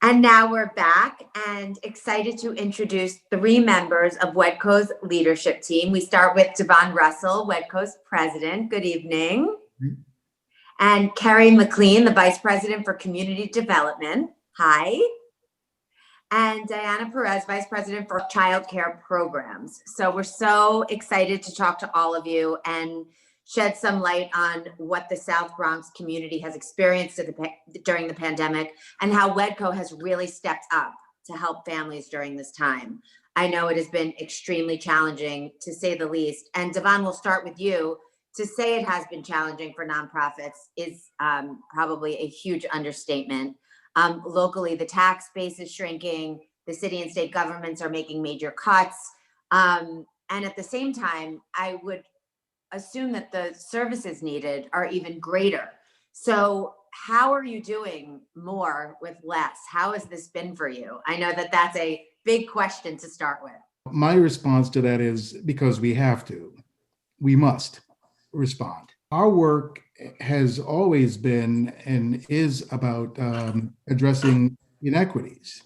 And now we're back and excited to introduce 3 members of WHEDco's leadership team. We start with Davon Russell, WHEDco's president. Good evening. Mm-hmm. And Kerry McLean, the vice president for community development. Hi. And Diana Perez, vice president for childcare programs. So we're so excited to talk to all of you and shed some light on what the South Bronx community has experienced during the pandemic and how WHEDco has really stepped up to help families during this time. I know it has been extremely challenging, to say the least. And Davon, we'll start with you. To say it has been challenging for nonprofits is probably a huge understatement. Locally, the tax base is shrinking. The city and state governments are making major cuts. And at the same time, I would assume that the services needed are even greater. So how are you doing more with less? How has this been for you? I know that that's a big question to start with. My response to that is because we have to. We must respond. Our work has always been and is about addressing inequities.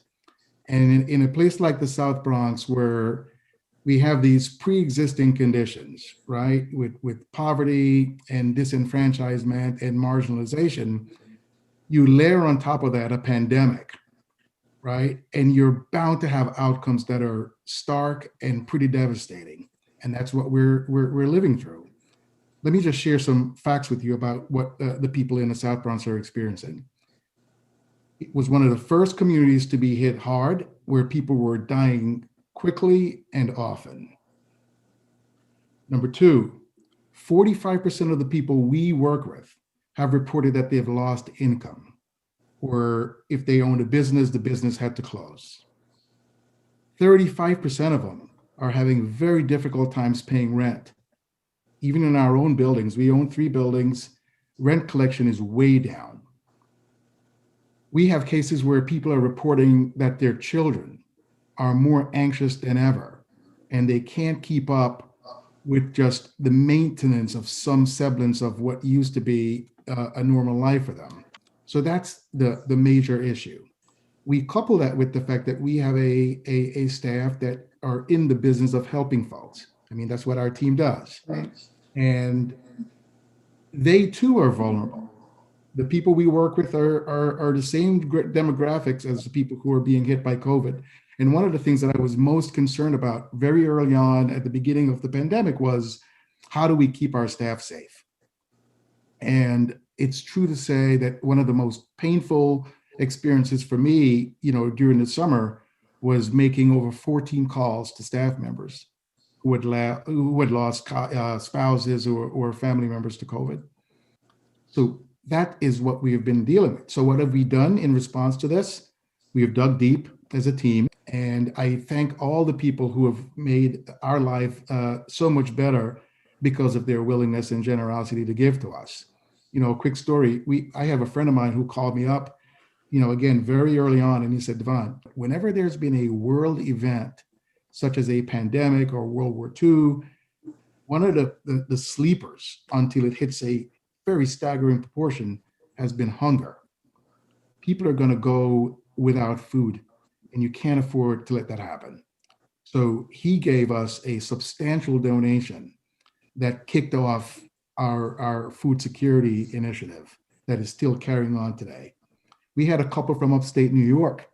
And in a place like the South Bronx, where we have these pre-existing conditions, right, with poverty and disenfranchisement and marginalization, you layer on top of that a pandemic, right? And you're bound to have outcomes that are stark and pretty devastating. And that's what we're living through. Let me just share some facts with you about what the people in the South Bronx are experiencing. It was one of the first communities to be hit hard, where people were dying quickly and often. Number 2, 45% of the people we work with have reported that they've lost income, or if they owned a business, the business had to close. 35% of them are having very difficult times paying rent. Even in our own buildings, we own 3 buildings, rent collection is way down. We have cases where people are reporting that their children are more anxious than ever, and they can't keep up with just the maintenance of some semblance of what used to be a normal life for them. So that's the major issue. We couple that with the fact that we have a staff that are in the business of helping folks. I mean, that's what our team does. Right. And they too are vulnerable. The people we work with are the same demographics as the people who are being hit by COVID. And one of the things that I was most concerned about very early on at the beginning of the pandemic was, how do we keep our staff safe? And it's true to say that one of the most painful experiences for me, during the summer, was making over 14 calls to staff members who had lost spouses or family members to COVID. So that is what we have been dealing with. So what have we done in response to this? We have dug deep as a team, and I thank all the people who have made our life so much better because of their willingness and generosity to give to us. A quick story. I have a friend of mine who called me up, again, very early on, and he said, Davon, whenever there's been a world event, such as a pandemic or World War II, one of the sleepers until it hits a very staggering proportion has been hunger. People are going to go without food, and you can't afford to let that happen. So he gave us a substantial donation that kicked off our food security initiative that is still carrying on today. We had a couple from upstate New York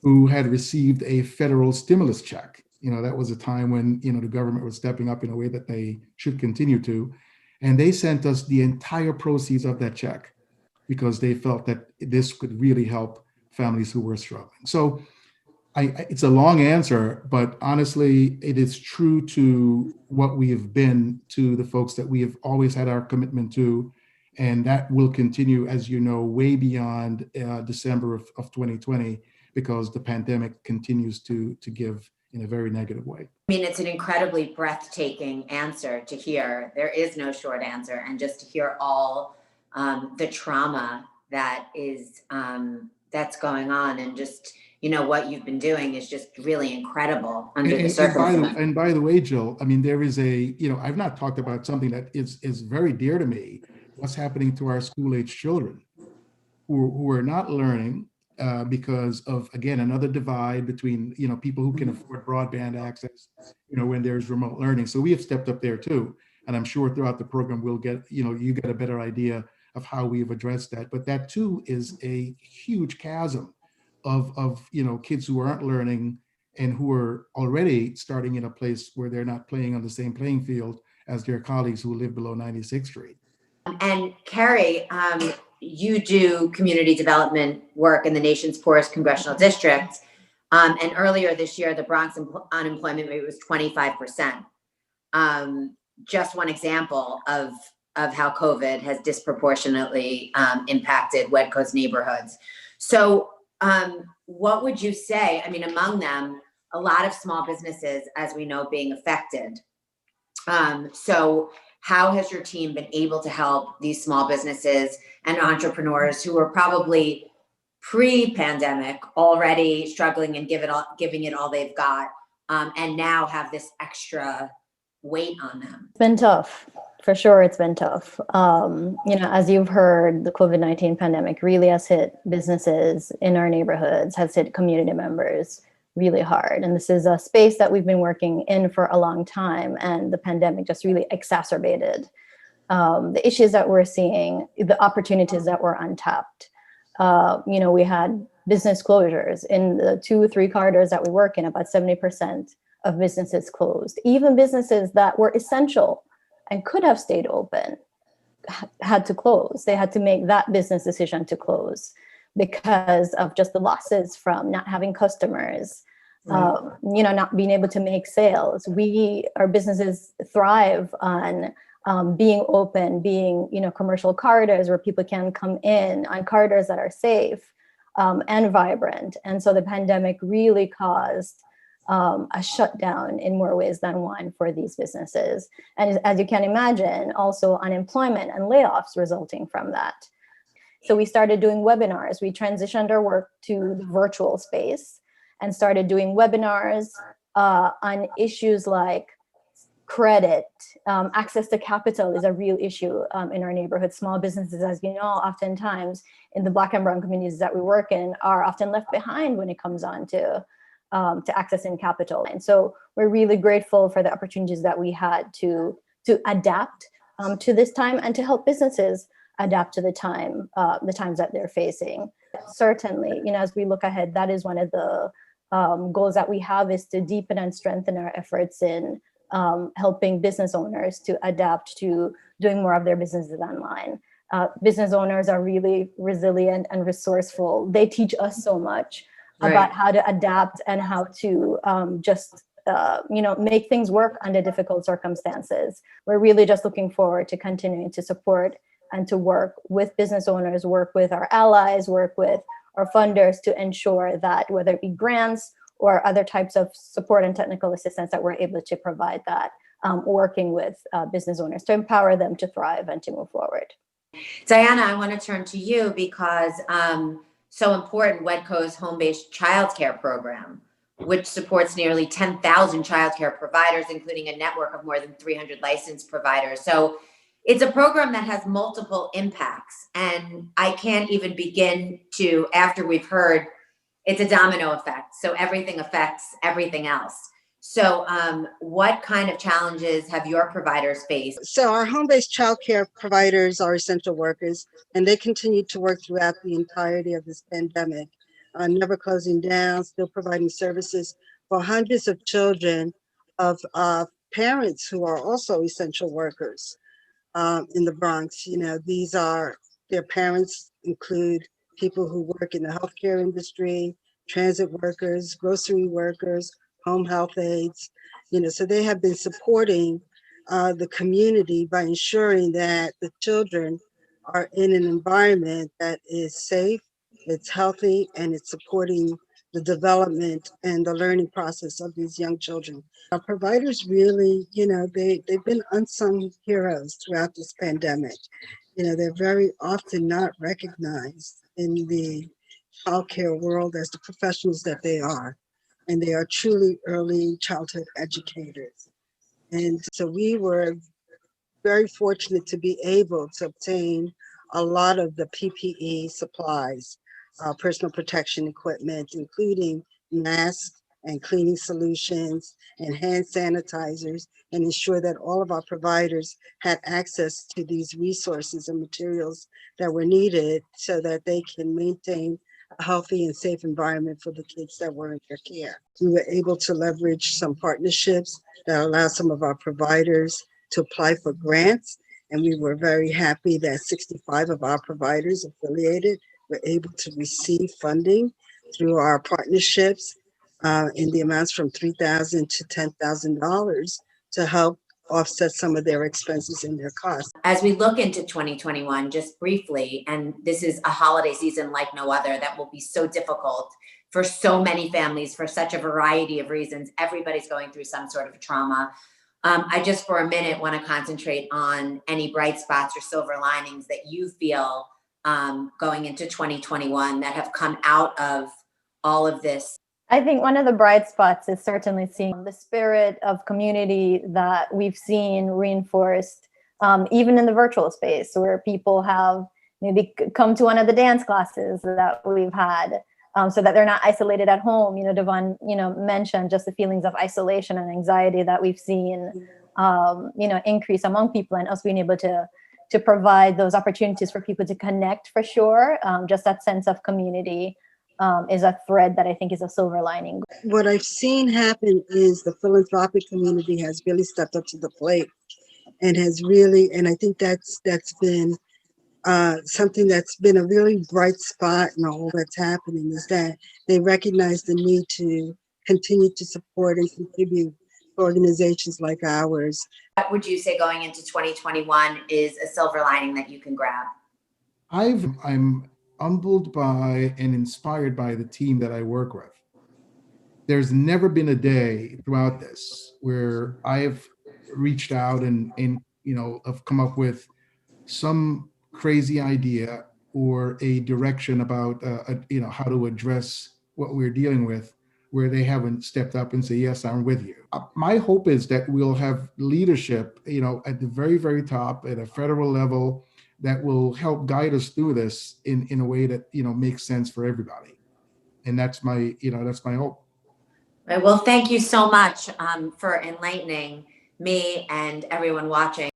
who had received a federal stimulus check. That was a time when, the government was stepping up in a way that they should continue to. And they sent us the entire proceeds of that check because they felt that this could really help families who were struggling. So it's a long answer, but honestly, it is true to what we have been to the folks that we have always had our commitment to. And that will continue, as you know, way beyond December of 2020, because the pandemic continues to give in a very negative way. I mean, it's an incredibly breathtaking answer to hear. There is no short answer. And just to hear all the trauma that is that's going on, and just, what you've been doing is just really incredible under the circumstances. And by the way, Jill, I mean, there is I've not talked about something that is very dear to me, what's happening to our school-age children who are not learning, because of, again, another divide between, people who can afford broadband access, when there's remote learning. So we have stepped up there too. And I'm sure throughout the program, we'll get, you get a better idea of how we've addressed that. But that too is a huge chasm of kids who aren't learning and who are already starting in a place where they're not playing on the same playing field as their colleagues who live below 96th Street. And Kerry, you do community development work in the nation's poorest congressional district. And earlier this year, the Bronx unemployment rate was 25%. Just one example of how COVID has disproportionately impacted WHEDco's neighborhoods. So what would you say? I mean, among them, a lot of small businesses, as we know, being affected. So how has your team been able to help these small businesses and entrepreneurs who are probably pre-pandemic already struggling and giving it all they've got, and now have this extra weight on them? It's been tough. For sure, it's been tough. As you've heard, the COVID-19 pandemic really has hit businesses in our neighborhoods, has hit community members really hard. And this is a space that we've been working in for a long time. And the pandemic just really exacerbated the issues that we're seeing, the opportunities that were untapped. We had business closures in the 2-3 corridors that we work in. About 70% of businesses closed. Even businesses that were essential and could have stayed open had to close. They had to make that business decision to close because of just the losses from not having customers, not being able to make sales. Our businesses thrive on being open, being, commercial corridors where people can come in, on corridors that are safe and vibrant. And so the pandemic really caused a shutdown in more ways than one for these businesses. And as you can imagine, also unemployment and layoffs resulting from that. So we started doing webinars. We transitioned our work to the virtual space and started doing webinars on issues like credit. Access to capital is a real issue in our neighborhood. Small businesses, as you know, oftentimes in the Black and brown communities that we work in are often left behind when it comes on to accessing capital. And so we're really grateful for the opportunities that we had to adapt to this time and to help businesses adapt to the times that they're facing. Certainly, as we look ahead, that is one of the goals that we have, is to deepen and strengthen our efforts in helping business owners to adapt to doing more of their businesses online. Business owners are really resilient and resourceful. They teach us so much about how to adapt and how to make things work under difficult circumstances. We're really just looking forward to continuing to support and to work with business owners, work with our allies, work with our funders to ensure that whether it be grants or other types of support and technical assistance, that we're able to provide that, working with business owners to empower them to thrive and to move forward. Diana, I want to turn to you because so important, WHEDco's Home-based Childcare Program, which supports nearly 10,000 childcare providers, including a network of more than 300 licensed providers. So it's a program that has multiple impacts, and I can't even begin to, after we've heard, it's a domino effect. So everything affects everything else. So what kind of challenges have your providers faced? So our home-based childcare providers are essential workers, and they continue to work throughout the entirety of this pandemic, never closing down, still providing services for hundreds of children of parents who are also essential workers in the Bronx. Their parents include people who work in the healthcare industry, transit workers, grocery workers, home health aides. So they have been supporting the community by ensuring that the children are in an environment that is safe, it's healthy, and it's supporting the development and the learning process of these young children. Our providers really, they've been unsung heroes throughout this pandemic. They're very often not recognized in the childcare world as the professionals that they are. And they are truly early childhood educators. And so we were very fortunate to be able to obtain a lot of the PPE supplies personal protection equipment, including masks and cleaning solutions and hand sanitizers, and ensure that all of our providers had access to these resources and materials that were needed so that they can maintain a healthy and safe environment for the kids that were in their care. We were able to leverage some partnerships that allow some of our providers to apply for grants, and we were very happy that 65 of our providers affiliated were able to receive funding through our partnerships in the amounts from $3,000 to $10,000 to help offset some of their expenses and their costs. As we look into 2021, just briefly, and this is a holiday season like no other that will be so difficult for so many families for such a variety of reasons. Everybody's going through some sort of trauma. I just for a minute want to concentrate on any bright spots or silver linings that you feel going into 2021 that have come out of all of this. I think one of the bright spots is certainly seeing the spirit of community that we've seen reinforced, even in the virtual space, where people have maybe come to one of the dance classes that we've had, so that they're not isolated at home. Davon, mentioned just the feelings of isolation and anxiety that we've seen, increase among people, and us being able to provide those opportunities for people to connect for sure. Just that sense of community is a thread that I think is a silver lining. What I've seen happen is the philanthropic community has really stepped up to the plate and has really, and I think that's been something that's been a really bright spot in all that's happening, is that they recognize the need to continue to support and contribute to organizations like ours. What would you say going into 2021 is a silver lining that you can grab? I'm humbled by and inspired by the team that I work with. There's never been a day throughout this where I've reached out and have come up with some crazy idea or a direction about how to address what we're dealing with, where they haven't stepped up and say, yes, I'm with you. My hope is that we'll have leadership, at the very, very top at a federal level that will help guide us through this in a way that, makes sense for everybody. And that's my hope. Right, well, thank you so much for enlightening me and everyone watching.